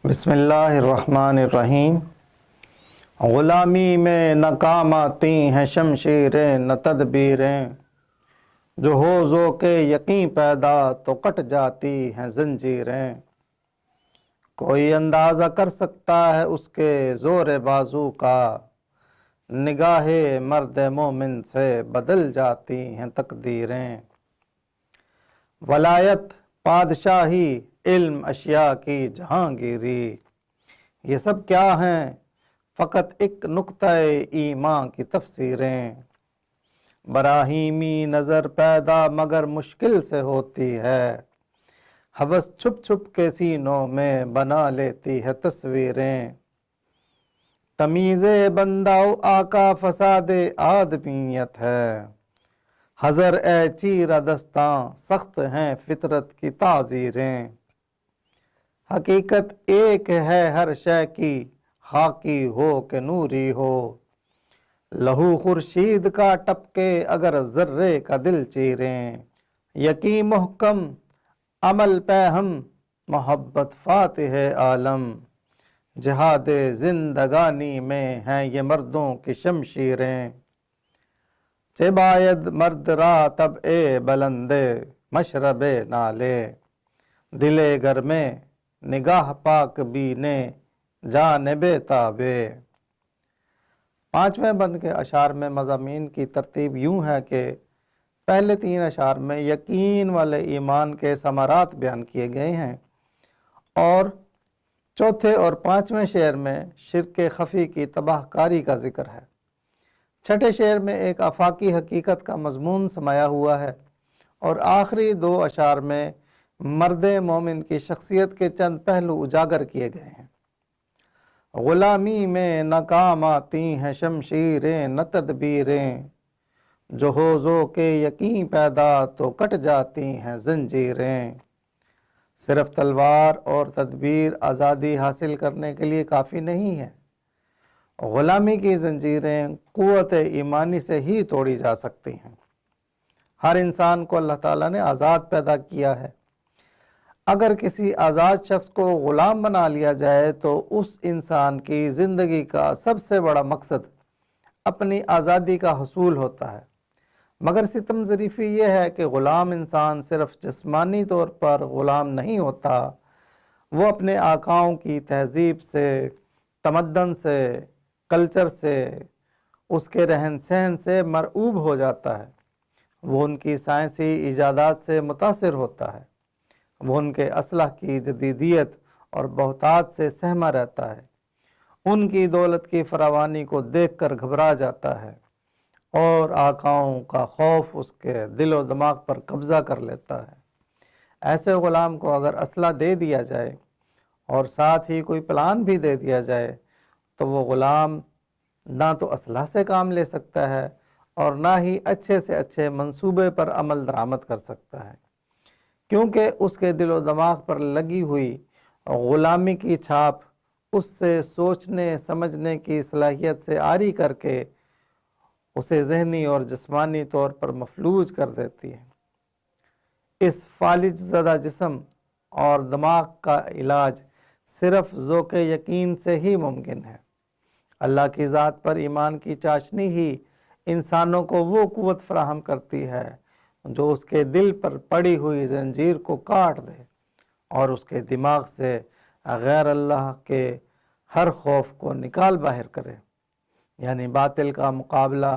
بسم اللہ الرحمن الرحیم۔ غلامی میں نہ کام آتی ہیں شمشیریں نہ تدبیریں، جو ہو ذوق یقین پیدا تو کٹ جاتی ہیں زنجیریں۔ کوئی اندازہ کر سکتا ہے اس کے زور بازو کا، نگاہ مرد مومن سے بدل جاتی ہیں تقدیریں۔ ولایت، بادشاہی، علم، اشیاء کی جہانگیری، یہ سب کیا ہیں؟ فقط ایک نقطہ ایمان کی تفسیریں۔ براہیمی نظر پیدا مگر مشکل سے ہوتی ہے، ہوس چھپ چھپ کے سینوں میں بنا لیتی ہے تصویریں۔ تمیز بندہ و آقا فساد آدمیت ہے، حذر اے چیرہ دستاں سخت ہیں فطرت کی تعزیریں۔ حقیقت ایک ہے ہر شے کی، خاکی ہو کہ نوری ہو، لہو خورشید کا ٹپکے اگر ذرے کا دل چیریں۔ یقین محکم، عمل پہ ہم، محبت فاتح عالم، جہاد زندگانی میں ہیں یہ مردوں کی شمشیریں۔ چہ باید مرد را طبع بلند مشرب نالے، دل گر میں نگاہ پاک بینے جانب تابے۔ پانچویں بند کے اشعار میں مضامین کی ترتیب یوں ہے کہ پہلے تین اشعار میں یقین والے ایمان کے ثمرات بیان کیے گئے ہیں، اور چوتھے اور پانچویں شعر میں شرک خفی کی تباہ کاری کا ذکر ہے۔ چھٹے شعر میں ایک آفاقی حقیقت کا مضمون سمایا ہوا ہے، اور آخری دو اشعار میں مرد مومن کی شخصیت کے چند پہلو اجاگر کیے گئے ہیں۔ غلامی میں نہ کام آتی ہیں شمشیریں نہ تدبیریں، جو ہو ذوق یقین پیدا تو کٹ جاتی ہیں زنجیریں۔ صرف تلوار اور تدبیر آزادی حاصل کرنے کے لیے کافی نہیں ہے، غلامی کی زنجیریں قوت ایمانی سے ہی توڑی جا سکتی ہیں۔ ہر انسان کو اللہ تعالیٰ نے آزاد پیدا کیا ہے، اگر کسی آزاد شخص کو غلام بنا لیا جائے تو اس انسان کی زندگی کا سب سے بڑا مقصد اپنی آزادی کا حصول ہوتا ہے۔ مگر ستم ظریفی یہ ہے کہ غلام انسان صرف جسمانی طور پر غلام نہیں ہوتا، وہ اپنے آقاؤں کی تہذیب سے، تمدن سے، کلچر سے، اس کے رہن سہن سے مرعوب ہو جاتا ہے۔ وہ ان کی سائنسی ایجادات سے متاثر ہوتا ہے، وہ ان کے اسلحہ کی جدیدیت اور بہتات سے سہما رہتا ہے، ان کی دولت کی فراوانی کو دیکھ کر گھبرا جاتا ہے، اور آقاؤں کا خوف اس کے دل و دماغ پر قبضہ کر لیتا ہے۔ ایسے غلام کو اگر اسلحہ دے دیا جائے اور ساتھ ہی کوئی پلان بھی دے دیا جائے تو وہ غلام نہ تو اسلحہ سے کام لے سکتا ہے اور نہ ہی اچھے سے اچھے منصوبے پر عمل درآمد کر سکتا ہے، کیونکہ اس کے دل و دماغ پر لگی ہوئی غلامی کی چھاپ اس سے سوچنے سمجھنے کی صلاحیت سے عاری کر کے اسے ذہنی اور جسمانی طور پر مفلوج کر دیتی ہے۔ اس فالج زدہ جسم اور دماغ کا علاج صرف ذوق یقین سے ہی ممکن ہے۔ اللہ کی ذات پر ایمان کی چاشنی ہی انسانوں کو وہ قوت فراہم کرتی ہے جو اس کے دل پر پڑی ہوئی زنجیر کو کاٹ دے اور اس کے دماغ سے غیر اللہ کے ہر خوف کو نکال باہر کرے۔ یعنی باطل کا مقابلہ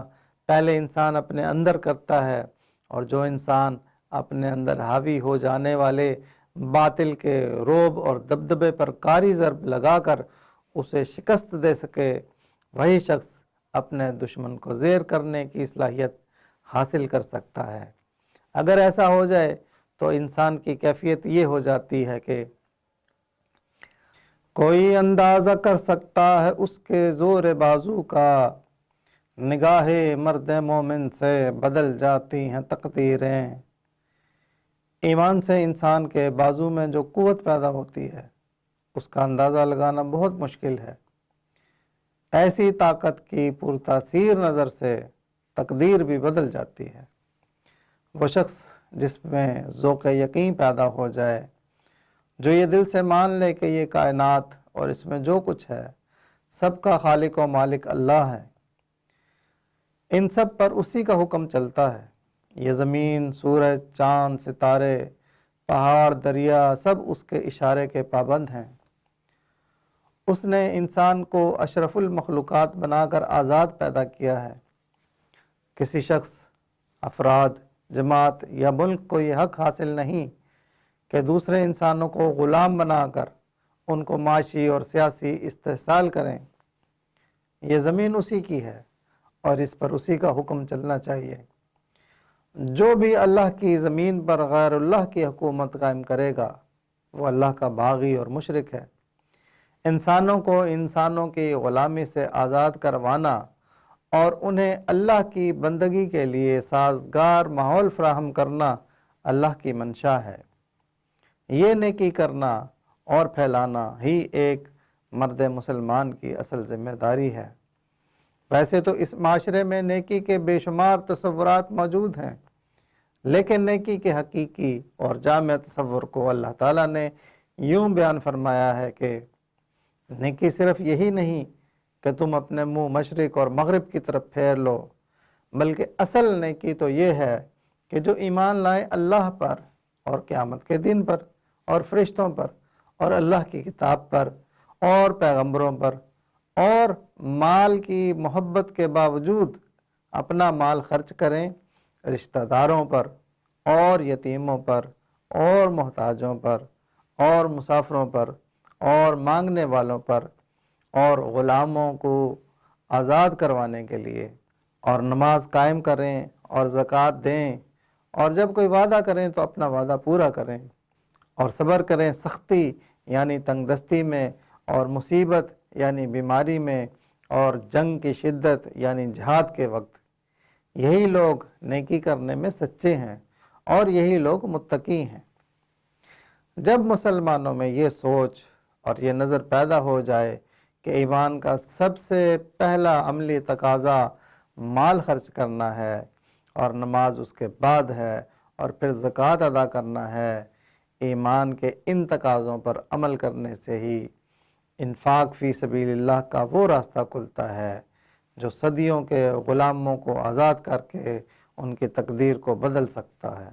پہلے انسان اپنے اندر کرتا ہے، اور جو انسان اپنے اندر حاوی ہو جانے والے باطل کے رعب اور دبدبے پر کاری ضرب لگا کر اسے شکست دے سکے، وہی شخص اپنے دشمن کو زیر کرنے کی صلاحیت حاصل کر سکتا ہے۔ اگر ایسا ہو جائے تو انسان کی کیفیت یہ ہو جاتی ہے کہ کوئی اندازہ کر سکتا ہے اس کے زور بازو کا، نگاہ مرد مومن سے بدل جاتی ہیں تقدیریں۔ ایمان سے انسان کے بازو میں جو قوت پیدا ہوتی ہے اس کا اندازہ لگانا بہت مشکل ہے۔ ایسی طاقت کی پرتاثیر نظر سے تقدیر بھی بدل جاتی ہے۔ وہ شخص جس میں ذوق یقین پیدا ہو جائے جو یہ دل سے مان لے کہ یہ کائنات اور اس میں جو کچھ ہے سب کا خالق و مالک اللہ ہے، ان سب پر اسی کا حکم چلتا ہے، یہ زمین، سورج، چاند، ستارے، پہاڑ، دریا سب اس کے اشارے کے پابند ہیں۔ اس نے انسان کو اشرف المخلوقات بنا کر آزاد پیدا کیا ہے۔ کسی شخص، افراد، جماعت یا ملک کو یہ حق حاصل نہیں کہ دوسرے انسانوں کو غلام بنا کر ان کو معاشی اور سیاسی استحصال کریں۔ یہ زمین اسی کی ہے اور اس پر اسی کا حکم چلنا چاہیے۔ جو بھی اللہ کی زمین پر غیر اللہ کی حکومت قائم کرے گا وہ اللہ کا باغی اور مشرک ہے۔ انسانوں کو انسانوں کی غلامی سے آزاد کروانا اور انہیں اللہ کی بندگی کے لیے سازگار ماحول فراہم کرنا اللہ کی منشا ہے۔ یہ نیکی کرنا اور پھیلانا ہی ایک مرد مسلمان کی اصل ذمہ داری ہے۔ ویسے تو اس معاشرے میں نیکی کے بے شمار تصورات موجود ہیں، لیکن نیکی کے حقیقی اور جامع تصور کو اللہ تعالیٰ نے یوں بیان فرمایا ہے کہ نیکی صرف یہی نہیں کہ تم اپنے منہ مشرق اور مغرب کی طرف پھیر لو، بلکہ اصل نیکی تو یہ ہے کہ جو ایمان لائے اللہ پر اور قیامت کے دن پر اور فرشتوں پر اور اللہ کی کتاب پر اور پیغمبروں پر، اور مال کی محبت کے باوجود اپنا مال خرچ کریں رشتہ داروں پر اور یتیموں پر اور محتاجوں پر اور مسافروں پر اور مانگنے والوں پر اور غلاموں کو آزاد کروانے کے لیے، اور نماز قائم کریں اور زکوٰۃ دیں، اور جب کوئی وعدہ کریں تو اپنا وعدہ پورا کریں، اور صبر کریں سختی یعنی تنگ دستی میں، اور مصیبت یعنی بیماری میں، اور جنگ کی شدت یعنی جہاد کے وقت۔ یہی لوگ نیکی کرنے میں سچے ہیں اور یہی لوگ متقی ہیں۔ جب مسلمانوں میں یہ سوچ اور یہ نظر پیدا ہو جائے کہ ایمان کا سب سے پہلا عملی تقاضا مال خرچ کرنا ہے اور نماز اس کے بعد ہے اور پھر زکوٰۃ ادا کرنا ہے، ایمان کے ان تقاضوں پر عمل کرنے سے ہی انفاق فی سبیل اللہ کا وہ راستہ کھلتا ہے جو صدیوں کے غلاموں کو آزاد کر کے ان کی تقدیر کو بدل سکتا ہے۔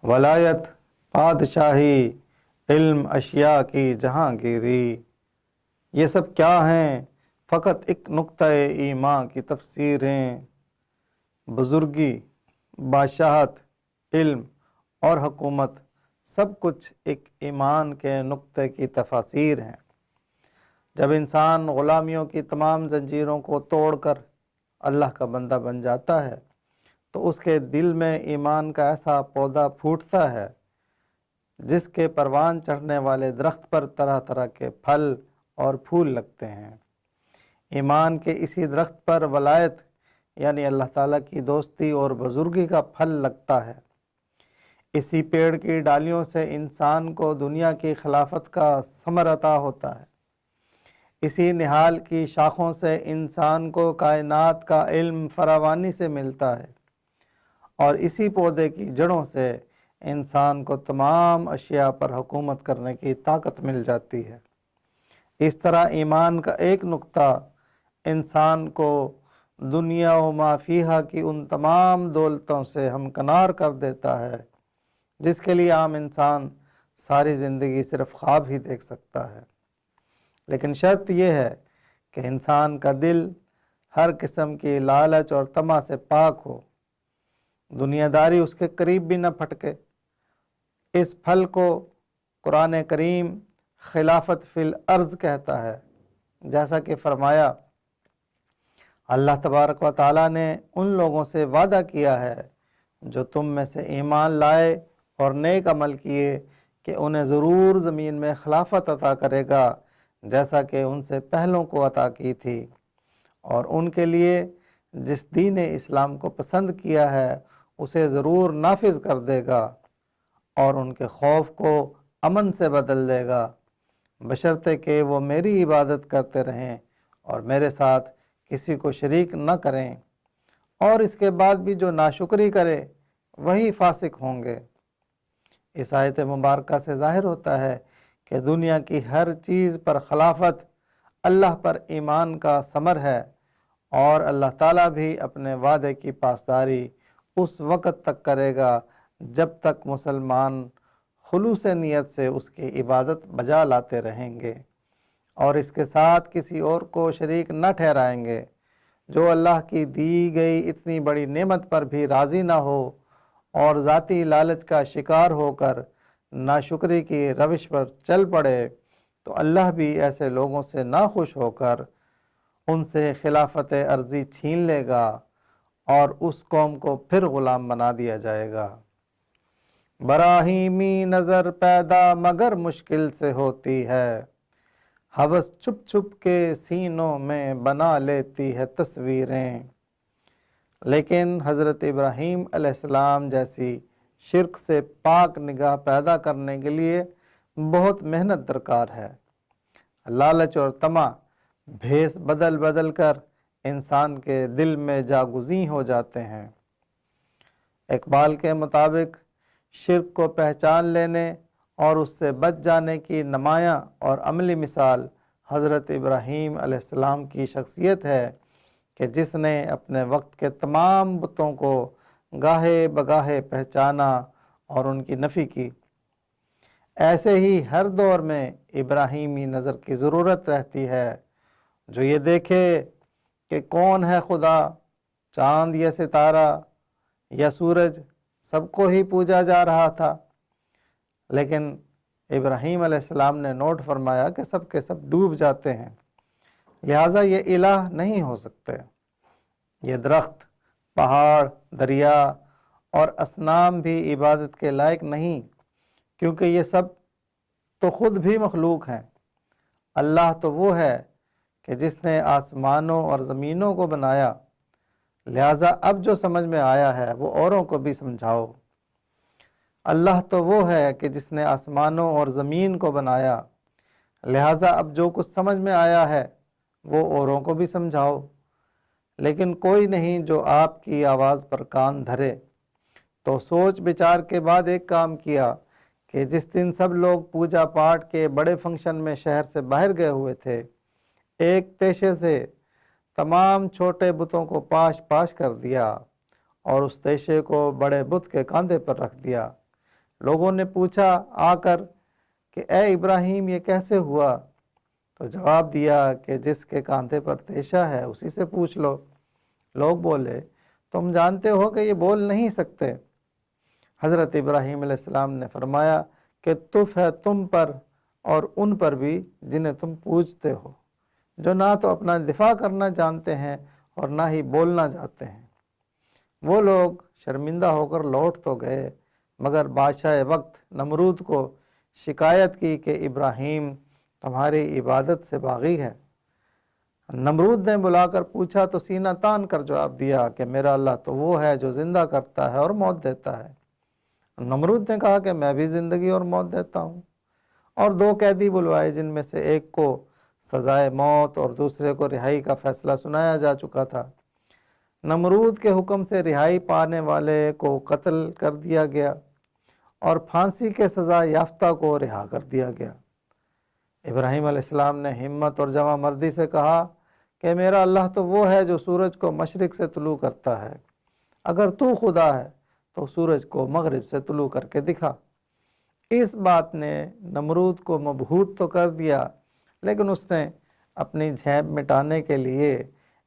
ولایت، بادشاہی، علم، اشیاء کی جہانگیری، یہ سب کیا ہیں؟ فقط ایک نقطہ ایمان کی تفسیریں۔ بزرگی، بادشاہت، علم اور حکومت سب کچھ ایک ایمان کے نقطے کی تفاسیر ہیں۔ جب انسان غلامیوں کی تمام زنجیروں کو توڑ کر اللہ کا بندہ بن جاتا ہے تو اس کے دل میں ایمان کا ایسا پودا پھوٹتا ہے جس کے پروان چڑھنے والے درخت پر طرح طرح کے پھل اور پھول لگتے ہیں۔ ایمان کے اسی درخت پر ولایت یعنی اللہ تعالیٰ کی دوستی اور بزرگی کا پھل لگتا ہے۔ اسی پیڑ کی ڈالیوں سے انسان کو دنیا کی خلافت کا ثمر عطا ہوتا ہے۔ اسی نہال کی شاخوں سے انسان کو کائنات کا علم فراوانی سے ملتا ہے، اور اسی پودے کی جڑوں سے انسان کو تمام اشیاء پر حکومت کرنے کی طاقت مل جاتی ہے۔ اس طرح ایمان کا ایک نقطہ انسان کو دنیا و ما فیہا کی ان تمام دولتوں سے ہمکنار کر دیتا ہے جس کے لیے عام انسان ساری زندگی صرف خواب ہی دیکھ سکتا ہے۔ لیکن شرط یہ ہے کہ انسان کا دل ہر قسم کی لالچ اور طمع سے پاک ہو، دنیا داری اس کے قریب بھی نہ پھٹکے۔ اس پھل کو قرآن کریم خلافت فی الارض کہتا ہے، جیسا کہ فرمایا اللہ تبارک و تعالیٰ نے ان لوگوں سے وعدہ کیا ہے جو تم میں سے ایمان لائے اور نیک عمل کیے کہ انہیں ضرور زمین میں خلافت عطا کرے گا جیسا کہ ان سے پہلوں کو عطا کی تھی، اور ان کے لیے جس دین اسلام کو پسند کیا ہے اسے ضرور نافذ کر دے گا اور ان کے خوف کو امن سے بدل دے گا، بشرطے کہ وہ میری عبادت کرتے رہیں اور میرے ساتھ کسی کو شریک نہ کریں، اور اس کے بعد بھی جو ناشکری کرے وہی فاسق ہوں گے۔ اس آیت مبارکہ سے ظاہر ہوتا ہے کہ دنیا کی ہر چیز پر خلافت اللہ پر ایمان کا ثمر ہے، اور اللہ تعالیٰ بھی اپنے وعدے کی پاسداری اس وقت تک کرے گا جب تک مسلمان خلوص نیت سے اس کی عبادت بجا لاتے رہیں گے اور اس کے ساتھ کسی اور کو شریک نہ ٹھہرائیں گے۔ جو اللہ کی دی گئی اتنی بڑی نعمت پر بھی راضی نہ ہو اور ذاتی لالچ کا شکار ہو کر ناشکری کی روش پر چل پڑے تو اللہ بھی ایسے لوگوں سے ناخوش ہو کر ان سے خلافت ارضی چھین لے گا اور اس قوم کو پھر غلام بنا دیا جائے گا۔ براہیمی نظر پیدا مگر مشکل سے ہوتی ہے، ہوس چھپ چھپ کے سینوں میں بنا لیتی ہے تصویریں۔ لیکن حضرت ابراہیم علیہ السلام جیسی شرک سے پاک نگاہ پیدا کرنے کے لیے بہت محنت درکار ہے۔ لالچ اور طمع بھیس بدل بدل کر انسان کے دل میں جاگزیں ہو جاتے ہیں۔ اقبال کے مطابق شرک کو پہچان لینے اور اس سے بچ جانے کی نمایاں اور عملی مثال حضرت ابراہیم علیہ السلام کی شخصیت ہے کہ جس نے اپنے وقت کے تمام بتوں کو گاہے بگاہے پہچانا اور ان کی نفی کی۔ ایسے ہی ہر دور میں ابراہیمی نظر کی ضرورت رہتی ہے، جو یہ دیکھے کہ کون ہے خدا، چاند یا ستارہ یا سورج سب کو ہی پوجا جا رہا تھا، لیکن ابراہیم علیہ السلام نے نوٹ فرمایا کہ سب کے سب ڈوب جاتے ہیں، لہٰذا یہ الہ نہیں ہو سکتے۔ یہ درخت، پہاڑ، دریا اور اصنام بھی عبادت کے لائق نہیں، کیونکہ یہ سب تو خود بھی مخلوق ہیں۔ اللہ تو وہ ہے کہ جس نے آسمانوں اور زمینوں کو بنایا، لہٰذا اب جو سمجھ میں آیا ہے وہ اوروں کو بھی سمجھاؤ۔ اللہ تو وہ ہے کہ جس نے آسمانوں اور زمین کو بنایا، لہٰذا اب جو کچھ سمجھ میں آیا ہے وہ اوروں کو بھی سمجھاؤ۔ لیکن کوئی نہیں جو آپ کی آواز پر کان دھرے۔ تو سوچ بچار کے بعد ایک کام کیا کہ جس دن سب لوگ پوجا پاٹ کے بڑے فنکشن میں شہر سے باہر گئے ہوئے تھے، ایک تیشے سے تمام چھوٹے بتوں کو پاش پاش کر دیا اور اس تیشے کو بڑے بت کے کاندھے پر رکھ دیا۔ لوگوں نے پوچھا آ کر کہ اے ابراہیم یہ کیسے ہوا؟ تو جواب دیا کہ جس کے کاندھے پر تیشہ ہے اسی سے پوچھ لو۔ لوگ بولے تم جانتے ہو کہ یہ بول نہیں سکتے۔ حضرت ابراہیم علیہ السلام نے فرمایا کہ تف ہے تم پر اور ان پر بھی جنہیں تم پوجتے ہو، جو نہ تو اپنا دفاع کرنا جانتے ہیں اور نہ ہی بولنا جانتے ہیں۔ وہ لوگ شرمندہ ہو کر لوٹ تو گئے، مگر بادشاہ وقت نمرود کو شکایت کی کہ ابراہیم تمہاری عبادت سے باغی ہے۔ نمرود نے بلا کر پوچھا تو سینہ تان کر جواب دیا کہ میرا اللہ تو وہ ہے جو زندہ کرتا ہے اور موت دیتا ہے۔ نمرود نے کہا کہ میں بھی زندگی اور موت دیتا ہوں، اور دو قیدی بلوائے جن میں سے ایک کو سزائے موت اور دوسرے کو رہائی کا فیصلہ سنایا جا چکا تھا۔ نمرود کے حکم سے رہائی پانے والے کو قتل کر دیا گیا اور پھانسی کے سزا یافتہ کو رہا کر دیا گیا۔ ابراہیم علیہ السلام نے ہمت اور جواں مردی سے کہا کہ میرا اللہ تو وہ ہے جو سورج کو مشرق سے طلوع کرتا ہے، اگر تو خدا ہے تو سورج کو مغرب سے طلوع کر کے دکھا۔ اس بات نے نمرود کو مبہوت تو کر دیا، لیکن اس نے اپنی جھیپ مٹانے کے لیے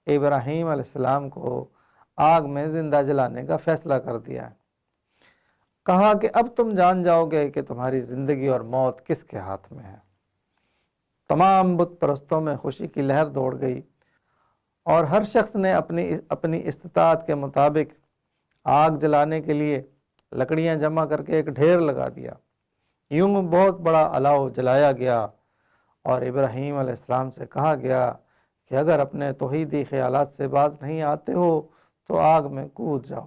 ابراہیم علیہ السلام کو آگ میں زندہ جلانے کا فیصلہ کر دیا۔ کہا کہ اب تم جان جاؤ گے کہ تمہاری زندگی اور موت کس کے ہاتھ میں ہے۔ تمام بت پرستوں میں خوشی کی لہر دوڑ گئی اور ہر شخص نے اپنی استطاعت کے مطابق آگ جلانے کے لیے لکڑیاں جمع کر کے ایک ڈھیر لگا دیا۔ یوں بہت بڑا الاؤ جلایا گیا اور ابراہیم علیہ السلام سے کہا گیا کہ اگر اپنے توحیدی خیالات سے باز نہیں آتے ہو تو آگ میں کود جاؤ۔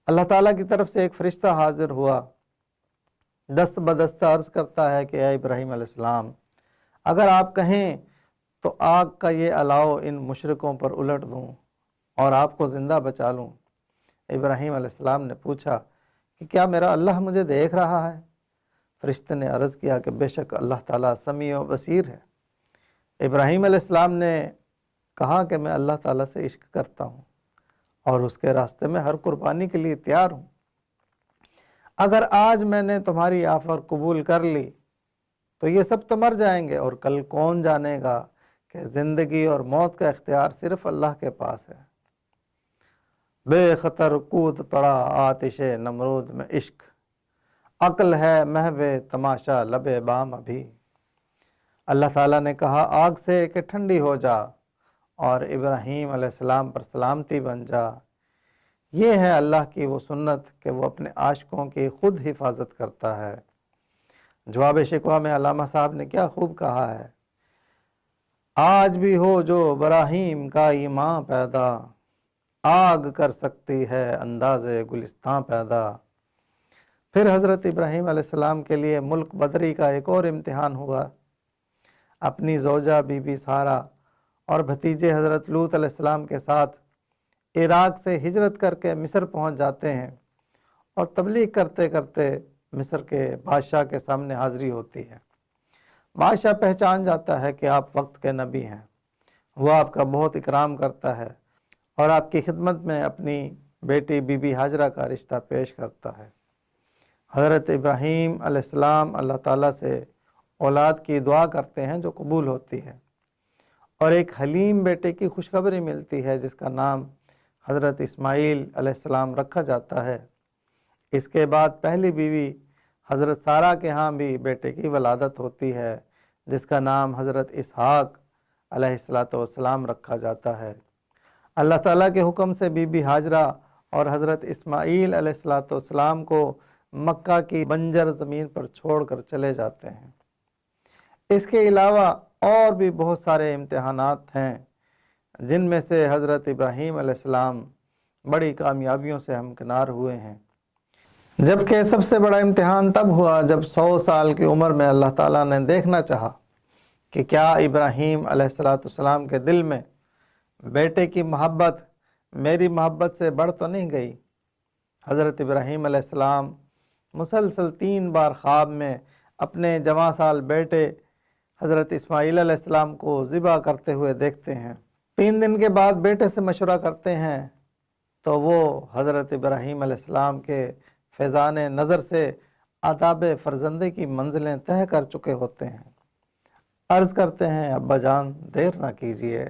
اللہ تعالیٰ کی طرف سے ایک فرشتہ حاضر ہوا، دست بدستہ عرض کرتا ہے کہ اے ابراہیم علیہ السلام، اگر آپ کہیں تو آگ کا یہ الاؤ ان مشرکوں پر الٹ دوں اور آپ کو زندہ بچا لوں۔ ابراہیم علیہ السلام نے پوچھا کہ کیا میرا اللہ مجھے دیکھ رہا ہے؟ فرشتے نے عرض کیا کہ بے شک اللہ تعالیٰ سمیع و بصیر ہے۔ ابراہیم علیہ السلام نے کہا کہ میں اللہ تعالیٰ سے عشق کرتا ہوں اور اس کے راستے میں ہر قربانی کے لیے تیار ہوں۔ اگر آج میں نے تمہاری آفر قبول کر لی تو یہ سب تو مر جائیں گے، اور کل کون جانے گا کہ زندگی اور موت کا اختیار صرف اللہ کے پاس ہے۔ بے خطر کود پڑا آتش نمرود میں عشق، عقل ہے محو تماشا لب بام ابھی۔ اللہ تعالیٰ نے کہا آگ سے کہ ٹھنڈی ہو جا اور ابراہیم علیہ السلام پر سلامتی بن جا۔ یہ ہے اللہ کی وہ سنت کہ وہ اپنے عاشقوں کی خود حفاظت کرتا ہے۔ جواب شکوہ میں علامہ صاحب نے کیا خوب کہا ہے، آج بھی ہو جو براہیم کا ایمان پیدا، آگ کر سکتی ہے انداز گلستان پیدا۔ پھر حضرت ابراہیم علیہ السلام کے لیے ملک بدری کا ایک اور امتحان ہوا۔ اپنی زوجہ بی بی سارہ اور بھتیجے حضرت لوط علیہ السلام کے ساتھ عراق سے ہجرت کر کے مصر پہنچ جاتے ہیں، اور تبلیغ کرتے کرتے مصر کے بادشاہ کے سامنے حاضری ہوتی ہے۔ بادشاہ پہچان جاتا ہے کہ آپ وقت کے نبی ہیں، وہ آپ کا بہت اکرام کرتا ہے اور آپ کی خدمت میں اپنی بیٹی بی بی ہاجرہ کا رشتہ پیش کرتا ہے۔ حضرت ابراہیم علیہ السلام اللہ تعالیٰ سے اولاد کی دعا کرتے ہیں جو قبول ہوتی ہے، اور ایک حلیم بیٹے کی خوشخبری ملتی ہے جس کا نام حضرت اسماعیل علیہ السلام رکھا جاتا ہے۔ اس کے بعد پہلی بیوی حضرت سارہ کے ہاں بھی بیٹے کی ولادت ہوتی ہے جس کا نام حضرت اسحاق علیہ السلام رکھا جاتا ہے۔ اللہ تعالیٰ کے حکم سے بی بی ہاجرہ اور حضرت اسماعیل علیہ السلام کو مکہ کی بنجر زمین پر چھوڑ کر چلے جاتے ہیں۔ اس کے علاوہ اور بھی بہت سارے امتحانات ہیں جن میں سے حضرت ابراہیم علیہ السلام بڑی کامیابیوں سے ہمکنار ہوئے ہیں، جبکہ سب سے بڑا امتحان تب ہوا جب 100 سال کی عمر میں اللہ تعالیٰ نے دیکھنا چاہا کہ کیا ابراہیم علیہ السلام کے دل میں بیٹے کی محبت میری محبت سے بڑھ تو نہیں گئی۔ حضرت ابراہیم علیہ السلام مسلسل 3 بار خواب میں اپنے جوان سال بیٹے حضرت اسماعیل علیہ السلام کو ذبح کرتے ہوئے دیکھتے ہیں۔ 3 دن کے بعد بیٹے سے مشورہ کرتے ہیں تو وہ حضرت ابراہیم علیہ السلام کے فیضان نظر سے آداب فرزندے کی منزلیں طے کر چکے ہوتے ہیں۔ عرض کرتے ہیں ابا جان دیر نہ کیجیے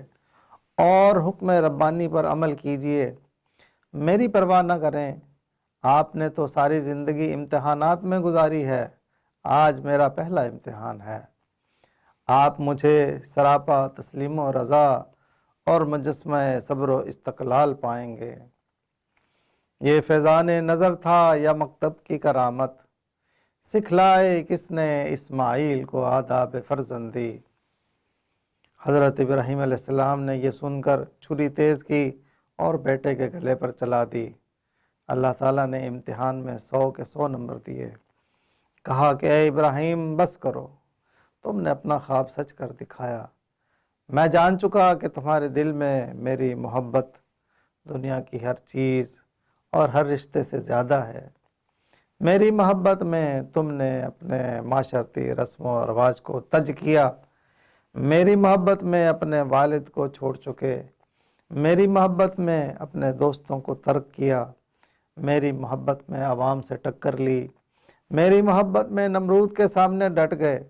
اور حکم ربانی پر عمل کیجیے، میری پرواہ نہ کریں، آپ نے تو ساری زندگی امتحانات میں گزاری ہے، آج میرا پہلا امتحان ہے، آپ مجھے سراپا تسلیم و رضا اور مجسمہ صبر و استقلال پائیں گے۔ یہ فیضان نظر تھا یا مکتب کی کرامت، سکھلائے کس نے اسماعیل کو آداب فرزندی۔ حضرت ابراہیم علیہ السلام نے یہ سن کر چھری تیز کی اور بیٹے کے گلے پر چلا دی۔ اللہ تعالیٰ نے امتحان میں 100 کے 100 نمبر دیے۔ کہا کہ اے ابراہیم بس کرو، تم نے اپنا خواب سچ کر دکھایا، میں جان چکا کہ تمہارے دل میں میری محبت دنیا کی ہر چیز اور ہر رشتے سے زیادہ ہے۔ میری محبت میں تم نے اپنے معاشرتی رسم و رواج کو تج کیا، میری محبت میں اپنے والد کو چھوڑ چکے، میری محبت میں اپنے دوستوں کو ترک کیا، میری محبت میں عوام سے ٹکر لی، میری محبت میں نمرود کے سامنے ڈٹ گئے،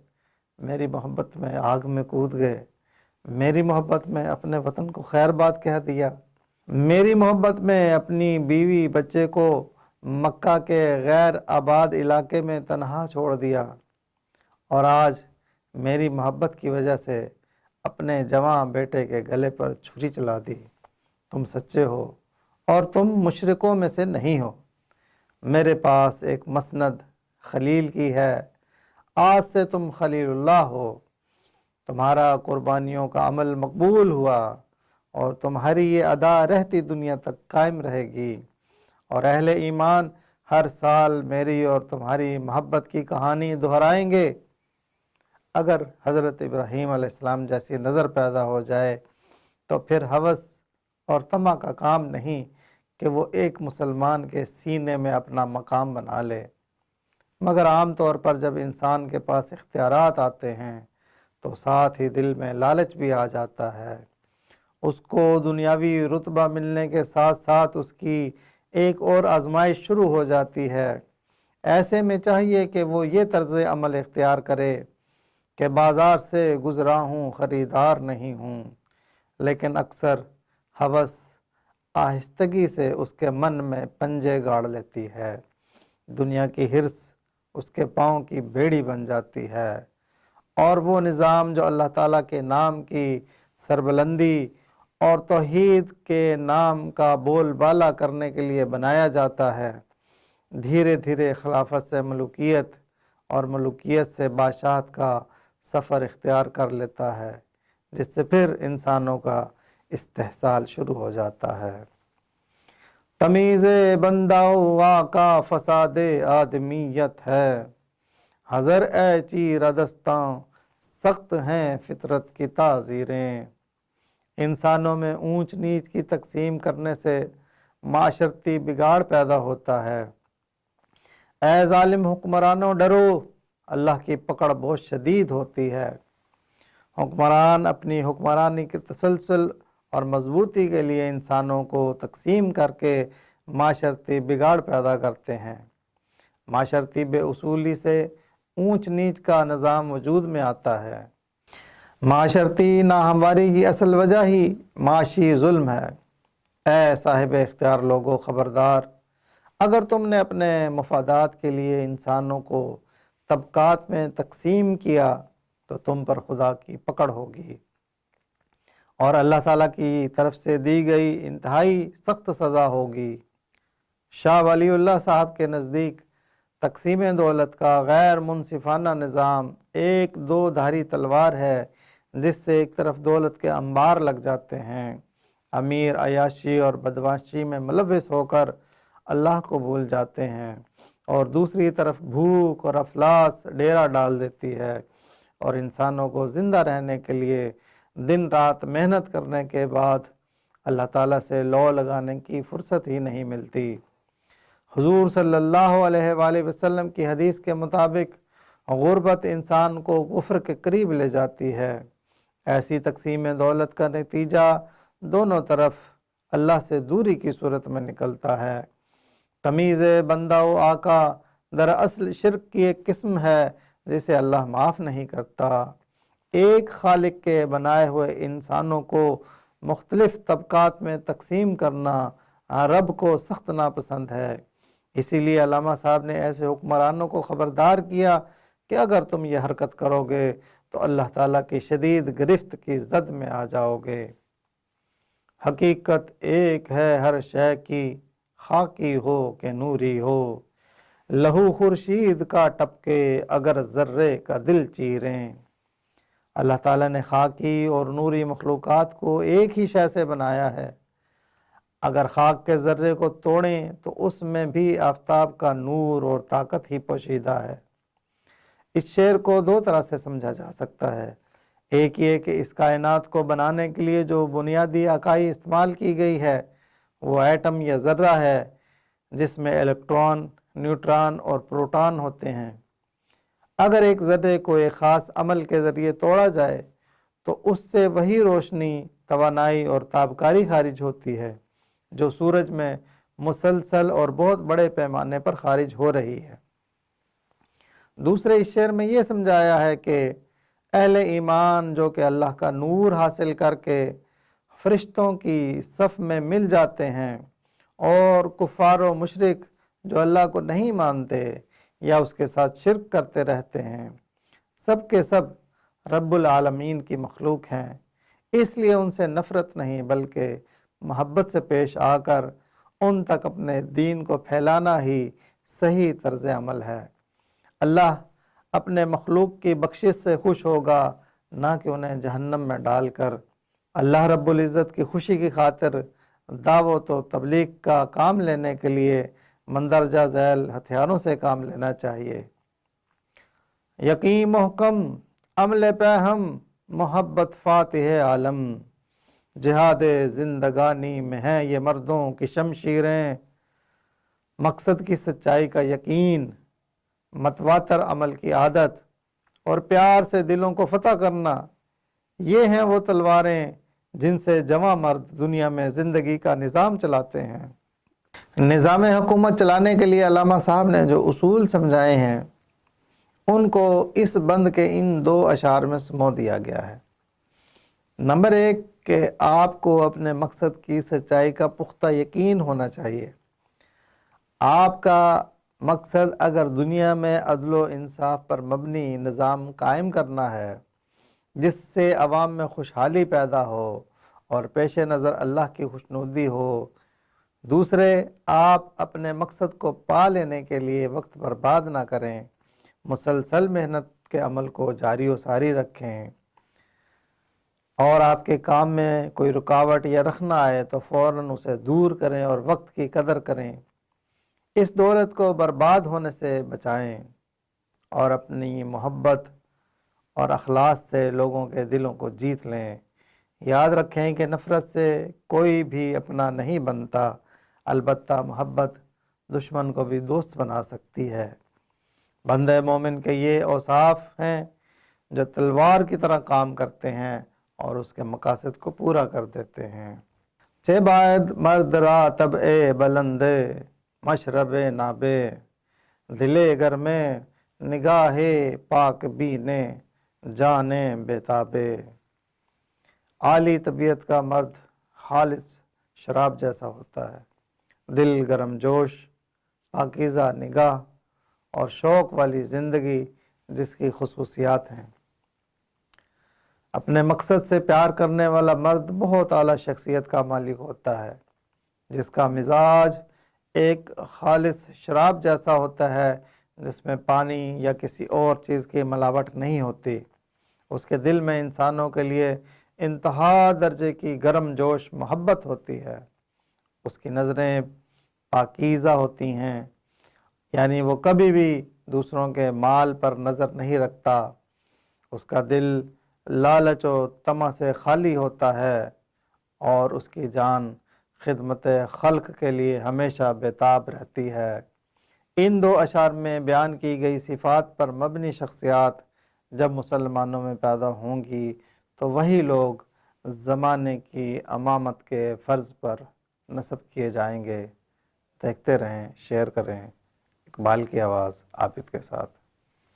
میری محبت میں آگ میں کود گئے، میری محبت میں اپنے وطن کو خیر بات کہہ دیا، میری محبت میں اپنی بیوی بچے کو مکہ کے غیر آباد علاقے میں تنہا چھوڑ دیا، اور آج میری محبت کی وجہ سے اپنے جوان بیٹے کے گلے پر چھری چلا دی۔ تم سچے ہو اور تم مشرکوں میں سے نہیں ہو۔ میرے پاس ایک مسند خلیل کی ہے، آج سے تم خلیل اللہ ہو، تمہارا قربانیوں کا عمل مقبول ہوا اور تمہاری یہ ادا رہتی دنیا تک قائم رہے گی، اور اہل ایمان ہر سال میری اور تمہاری محبت کی کہانی دہرائیں گے۔ اگر حضرت ابراہیم علیہ السلام جیسی نظر پیدا ہو جائے تو پھر ہوس اور طمع کا کام نہیں کہ وہ ایک مسلمان کے سینے میں اپنا مقام بنا لے، مگر عام طور پر جب انسان کے پاس اختیارات آتے ہیں تو ساتھ ہی دل میں لالچ بھی آ جاتا ہے۔ اس کو دنیاوی رتبہ ملنے کے ساتھ ساتھ اس کی ایک اور آزمائش شروع ہو جاتی ہے۔ ایسے میں چاہیے کہ وہ یہ طرز عمل اختیار کرے کہ بازار سے گزرا ہوں، خریدار نہیں ہوں، لیکن اکثر ہوس آہستگی سے اس کے من میں پنجے گاڑ لیتی ہے۔ دنیا کی ہرس اس کے پاؤں کی بیڑی بن جاتی ہے، اور وہ نظام جو اللہ تعالیٰ کے نام کی سربلندی اور توحید کے نام کا بول بالا کرنے کے لیے بنایا جاتا ہے، دھیرے دھیرے خلافت سے ملوکیت اور ملوکیت سے بادشاہت کا سفر اختیار کر لیتا ہے، جس سے پھر انسانوں کا استحصال شروع ہو جاتا ہے۔ تمیز بندہ و آقا فساد آدمیت ہے، حذر اے چیر دستاں سخت ہیں فطرت کی تعزیریں۔ انسانوں میں اونچ نیچ کی تقسیم کرنے سے معاشرتی بگاڑ پیدا ہوتا ہے۔ اے ظالم حکمرانوں ڈرو، اللہ کی پکڑ بہت شدید ہوتی ہے۔ حکمران اپنی حکمرانی کے تسلسل اور مضبوطی کے لیے انسانوں کو تقسیم کر کے معاشرتی بگاڑ پیدا کرتے ہیں۔ معاشرتی بے اصولی سے اونچ نیچ کا نظام وجود میں آتا ہے۔ معاشرتی ناہمواری کی اصل وجہ ہی معاشی ظلم ہے۔ اے صاحب اختیار لوگو خبردار، اگر تم نے اپنے مفادات کے لیے انسانوں کو طبقات میں تقسیم کیا تو تم پر خدا کی پکڑ ہوگی، اور اللہ تعالیٰ کی طرف سے دی گئی انتہائی سخت سزا ہوگی۔ شاہ ولی اللہ صاحب کے نزدیک تقسیم دولت کا غیر منصفانہ نظام ایک دو دھاری تلوار ہے، جس سے ایک طرف دولت کے انبار لگ جاتے ہیں، امیر عیاشی اور بدمعاشی میں ملوث ہو کر اللہ کو بھول جاتے ہیں، اور دوسری طرف بھوک اور افلاس ڈیرا ڈال دیتی ہے، اور انسانوں کو زندہ رہنے کے لیے دن رات محنت کرنے کے بعد اللہ تعالیٰ سے لو لگانے کی فرصت ہی نہیں ملتی۔ حضور صلی اللہ علیہ وآلہ وسلم کی حدیث کے مطابق غربت انسان کو کفر کے قریب لے جاتی ہے۔ ایسی تقسیم دولت کا نتیجہ دونوں طرف اللہ سے دوری کی صورت میں نکلتا ہے۔ تمیز بندہ و آقا دراصل شرک کی ایک قسم ہے جسے اللہ معاف نہیں کرتا۔ ایک خالق کے بنائے ہوئے انسانوں کو مختلف طبقات میں تقسیم کرنا رب کو سخت ناپسند ہے۔ اسی لیے علامہ صاحب نے ایسے حکمرانوں کو خبردار کیا کہ اگر تم یہ حرکت کرو گے تو اللہ تعالیٰ کی شدید گرفت کی زد میں آ جاؤ گے۔ حقیقت ایک ہے ہر شے کی، خاکی ہو کہ نوری ہو، لہو خورشید کا ٹپکے اگر ذرے کا دل چیریں۔ اللہ تعالیٰ نے خاکی اور نوری مخلوقات کو ایک ہی شے سے بنایا ہے۔ اگر خاک کے ذرے کو توڑیں تو اس میں بھی آفتاب کا نور اور طاقت ہی پوشیدہ ہے۔ اس شعر کو دو طرح سے سمجھا جا سکتا ہے۔ ایک یہ کہ اس کائنات کو بنانے کے لیے جو بنیادی اکائی استعمال کی گئی ہے وہ ایٹم یا ذرہ ہے، جس میں الیکٹران، نیوٹران اور پروٹون ہوتے ہیں۔ اگر ایک ذرے کو ایک خاص عمل کے ذریعے توڑا جائے تو اس سے وہی روشنی، توانائی اور تابکاری خارج ہوتی ہے جو سورج میں مسلسل اور بہت بڑے پیمانے پر خارج ہو رہی ہے۔ دوسرے اس شعر میں یہ سمجھایا ہے کہ اہل ایمان جو کہ اللہ کا نور حاصل کر کے فرشتوں کی صف میں مل جاتے ہیں، اور کفار و مشرک جو اللہ کو نہیں مانتے یا اس کے ساتھ شرک کرتے رہتے ہیں، سب کے سب رب العالمین کی مخلوق ہیں، اس لیے ان سے نفرت نہیں بلکہ محبت سے پیش آ کر ان تک اپنے دین کو پھیلانا ہی صحیح طرز عمل ہے۔ اللہ اپنے مخلوق کی بخشش سے خوش ہوگا، نہ کہ انہیں جہنم میں ڈال کر۔ اللہ رب العزت کی خوشی کی خاطر دعوت و تبلیغ کا کام لینے کے لیے مندرجہ ذیل ہتھیاروں سے کام لینا چاہیے۔ یقین محکم عمل پہ ہم محبت فاتح عالم، جہاد زندگانی میں ہیں یہ مردوں کی شمشیریں، مقصد کی سچائی کا یقین، متواتر عمل کی عادت اور پیار سے دلوں کو فتح کرنا، یہ ہیں وہ تلواریں جن سے جواں مرد دنیا میں زندگی کا نظام چلاتے ہیں۔ نظام حکومت چلانے کے لیے علامہ صاحب نے جو اصول سمجھائے ہیں ان کو اس بند کے ان 2 اشعار میں سمو دیا گیا ہے۔ نمبر 1 کہ آپ کو اپنے مقصد کی سچائی کا پختہ یقین ہونا چاہیے۔ آپ کا مقصد اگر دنیا میں عدل و انصاف پر مبنی نظام قائم کرنا ہے جس سے عوام میں خوشحالی پیدا ہو اور پیش نظر اللہ کی خوشنودی ہو، دوسرے آپ اپنے مقصد کو پا لینے کے لیے وقت برباد نہ کریں، مسلسل محنت کے عمل کو جاری و ساری رکھیں، اور آپ کے کام میں کوئی رکاوٹ یا رخنا آئے تو فوراً اسے دور کریں اور وقت کی قدر کریں، اس دولت کو برباد ہونے سے بچائیں اور اپنی محبت اور اخلاص سے لوگوں کے دلوں کو جیت لیں۔ یاد رکھیں کہ نفرت سے کوئی بھی اپنا نہیں بنتا، البتہ محبت دشمن کو بھی دوست بنا سکتی ہے۔ بندہ مومن کے یہ اوصاف ہیں جو تلوار کی طرح کام کرتے ہیں اور اس کے مقاصد کو پورا کر دیتے ہیں۔ چہ باید مرد را طبع بلند مشرب نابے، دل گر میں نگاہ پاک بینے جانے بےتابے۔ عالی طبیعت کا مرد خالص شراب جیسا ہوتا ہے، دل گرم جوش، پاکیزہ نگاہ اور شوق والی زندگی جس کی خصوصیات ہیں۔ اپنے مقصد سے پیار کرنے والا مرد بہت اعلیٰ شخصیت کا مالک ہوتا ہے، جس کا مزاج ایک خالص شراب جیسا ہوتا ہے جس میں پانی یا کسی اور چیز کی ملاوٹ نہیں ہوتی۔ اس کے دل میں انسانوں کے لیے انتہا درجے کی گرم جوش محبت ہوتی ہے۔ اس کی نظریں پاکیزہ ہوتی ہیں، یعنی وہ کبھی بھی دوسروں کے مال پر نظر نہیں رکھتا۔ اس کا دل لالچ و طمع سے خالی ہوتا ہے اور اس کی جان خدمت خلق کے لیے ہمیشہ بےتاب رہتی ہے۔ ان 2 اشعار میں بیان کی گئی صفات پر مبنی شخصیات جب مسلمانوں میں پیدا ہوں گی تو وہی لوگ زمانے کی امامت کے فرض پر نصب کیے جائیں گے۔ دیکھتے رہیں، شیئر کریں۔ اقبال کی آواز عابد کے ساتھ۔